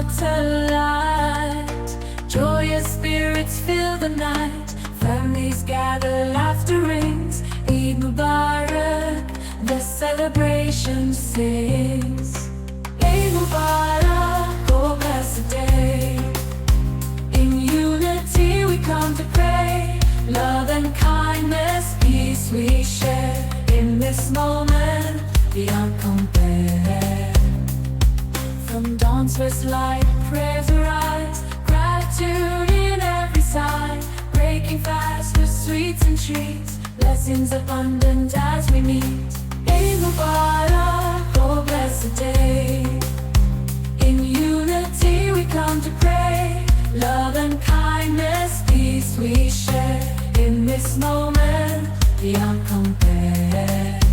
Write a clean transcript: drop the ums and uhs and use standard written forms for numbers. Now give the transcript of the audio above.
brought to light. Joyous spirits fill the night. Families gather, laughter rings. Eid Mubarak, the celebration sings. Eid Mubarak, oh blessed day. In unity we come to pray. Love and kindness, peace we share. In this moment, beyond compare. From dawn's first light, prayers arise. Gratitude in every sigh. Breaking fast with sweets and treats. Blessings abundant as we meet. Eid Mubarak, oh blessed day. In unity we come to pray. Love and kindness, peace we share. In this moment, beyond compare.